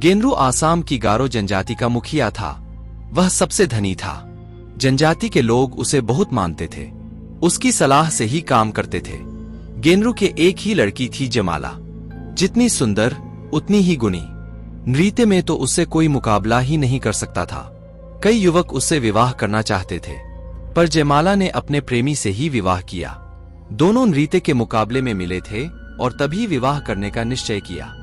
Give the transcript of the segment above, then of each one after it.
गेनरू आसाम की गारो जनजाति का मुखिया था। वह सबसे धनी था। जनजाति के लोग उसे बहुत मानते थे। उसकी सलाह से ही काम करते थे। गेनरू के एक ही लड़की थी जयमाला। जितनी सुंदर उतनी ही गुणी। नृत्य में तो उससे कोई मुकाबला ही नहीं कर सकता था। कई युवक उससे विवाह करना चाहते थे, पर जयमाला ने अपने प्रेमी से ही विवाह किया। दोनों नृत्य के मुकाबले में मिले थे और तभी विवाह करने का निश्चय किया।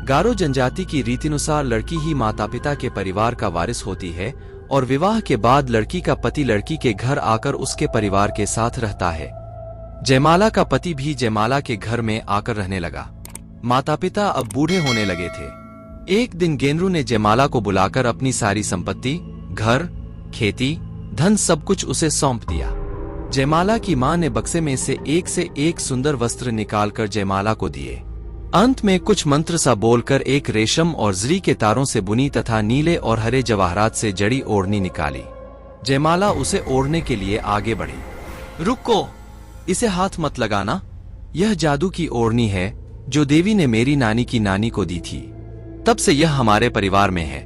गारो जनजाति की रीतिनुसार लड़की ही माता पिता के परिवार का वारिस होती है और विवाह के बाद लड़की का पति लड़की के घर आकर उसके परिवार के साथ रहता है। जयमाला का पति भी जयमाला के घर में आकर रहने लगा। माता पिता अब बूढ़े होने लगे थे। एक दिन गेनरू ने जयमाला को बुलाकर अपनी सारी संपत्ति, घर, खेती, धन सब कुछ उसे सौंप दिया। जयमाला की मां ने बक्से में से एक सुंदर वस्त्र निकालकर जयमाला को दिए। अंत में कुछ मंत्र सा बोलकर एक रेशम और जरी के तारों से बुनी तथा नीले और हरे जवाहरात से जड़ी ओढ़नी निकाली। जयमाला उसे ओढ़ने के लिए आगे बढ़ी। रुको, इसे हाथ मत लगाना। यह जादू की ओढ़नी है जो देवी ने मेरी नानी की नानी को दी थी। तब से यह हमारे परिवार में है।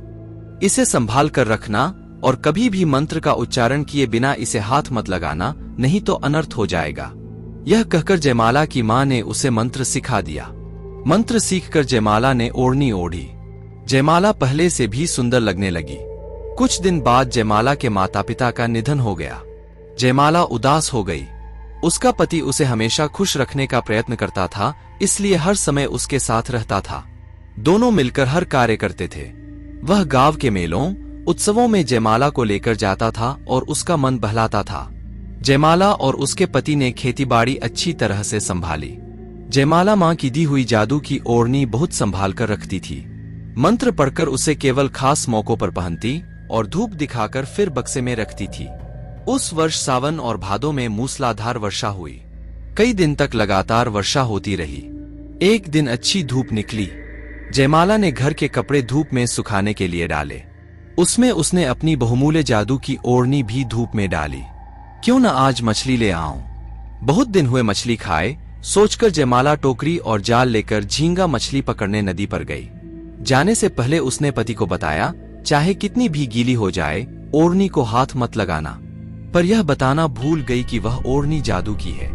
इसे संभाल कर रखना और कभी भी मंत्र का उच्चारण किए बिना इसे हाथ मत लगाना, नहीं तो अनर्थ हो जाएगा। यह कहकर जयमाला की मां ने उसे मंत्र सिखा दिया। मंत्र सीखकर जयमाला ने ओढ़नी ओढ़ी। जयमाला पहले से भी सुंदर लगने लगी। कुछ दिन बाद जयमाला के माता पिता का निधन हो गया। जयमाला उदास हो गई। उसका पति उसे हमेशा खुश रखने का प्रयत्न करता था, इसलिए हर समय उसके साथ रहता था। दोनों मिलकर हर कार्य करते थे। वह गांव के मेलों, उत्सवों में जयमाला को लेकर जाता था और उसका मन बहलाता था। जयमाला और उसके पति ने खेतीबाड़ी अच्छी तरह से संभाली। जयमाला मां की दी हुई जादू की ओढ़नी बहुत संभाल कर रखती थी। मंत्र पढ़कर उसे केवल खास मौकों पर पहनती और धूप दिखाकर फिर बक्से में रखती थी। उस वर्ष सावन और भादों में मूसलाधार वर्षा हुई। कई दिन तक लगातार वर्षा होती रही। एक दिन अच्छी धूप निकली। जयमाला ने घर के कपड़े धूप में सुखाने के लिए डाले। उसमें उसने अपनी बहुमूल्य जादू की ओढ़नी भी धूप में डाली। क्यों न आज मछली ले आऊं। बहुत दिन हुए मछली खाए, सोचकर जयमाला टोकरी और जाल लेकर झींगा मछली पकड़ने नदी पर गई। जाने से पहले उसने पति को बताया, चाहे कितनी भी गीली हो जाए, ओढ़नी को हाथ मत लगाना। पर यह बताना भूल गई कि वह ओढ़नी जादू की है।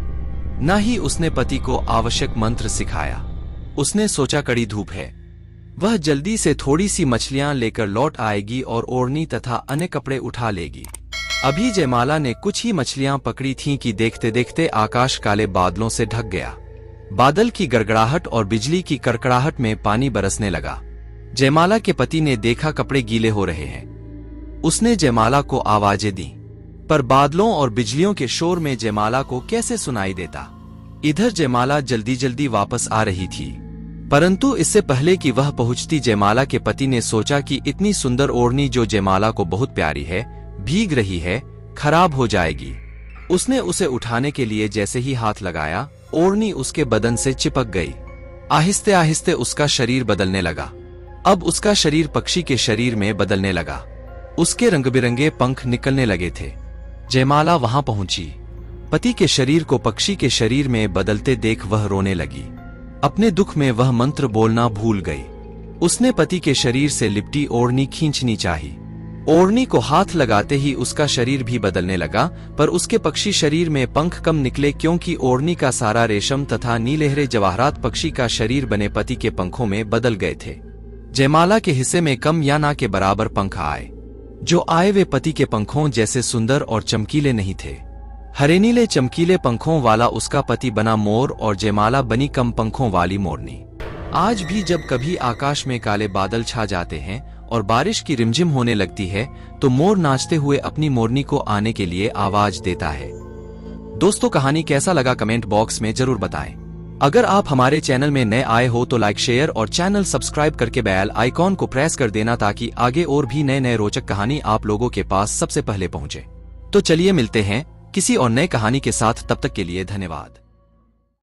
न ही उसने पति को आवश्यक मंत्र सिखाया। उसने सोचा कड़ी धूप है, वह जल्दी से थोड़ी सी मछलियां लेकर लौट आएगी और ओढ़नी तथा अन्य कपड़े उठा लेगी। अभी जयमाला ने कुछ ही मछलियां पकड़ी थीं कि देखते देखते आकाश काले बादलों से ढक गया। बादल की गड़गड़ाहट और बिजली की कड़कड़ाहट में पानी बरसने लगा। जयमाला के पति ने देखा कपड़े गीले हो रहे हैं। उसने जयमाला को आवाजें दी, पर बादलों और बिजलियों के शोर में जयमाला को कैसे सुनाई देता। इधर जयमाला जल्दी जल्दी वापस आ रही थी, परंतु इससे पहले कि वह पहुंचती, जयमाला के पति ने सोचा कि इतनी सुंदर ओढ़नी जो जयमाला को बहुत प्यारी है, भीग रही है, खराब हो जाएगी। उसने उसे उठाने के लिए जैसे ही हाथ लगाया, ओढ़नी उसके बदन से चिपक गई। आहिस्ते आहिस्ते उसका शरीर बदलने लगा। अब उसका शरीर पक्षी के शरीर में बदलने लगा। उसके रंग बिरंगे पंख निकलने लगे थे। जयमाला वहां पहुंची। पति के शरीर को पक्षी के शरीर में बदलते देख वह रोने लगी। अपने दुख में वह मंत्र बोलना भूल गई। उसने पति के शरीर से लिपटी ओढ़नी खींचनी चाही। ओढ़नी को हाथ लगाते ही उसका शरीर भी बदलने लगा, पर उसके पक्षी शरीर में पंख कम निकले, क्योंकि ओढ़नी का सारा रेशम तथा नीलहरे जवाहरात पक्षी का शरीर बने पति के पंखों में बदल गए थे। जयमाला के हिस्से में कम या ना के बराबर पंख आए। जो आए वे पति के पंखों जैसे सुंदर और चमकीले नहीं थे। हरे नीले चमकीले पंखों वाला उसका पति बना मोर और जयमाला बनी कम पंखों वाली मोरनी। आज भी जब कभी आकाश में काले बादल छा जाते हैं और बारिश की रिमझिम होने लगती है, तो मोर नाचते हुए अपनी मोरनी को आने के लिए आवाज देता है। दोस्तों, कहानी कैसा लगा कमेंट बॉक्स में जरूर बताएं। अगर आप हमारे चैनल में नए आए हो तो लाइक, शेयर और चैनल सब्सक्राइब करके बेल आइकॉन को प्रेस कर देना, ताकि आगे और भी नए नए रोचक कहानी आप लोगों के पास सबसे पहले पहुंचे। तो चलिए मिलते हैं किसी और नए कहानी के साथ। तब तक के लिए धन्यवाद।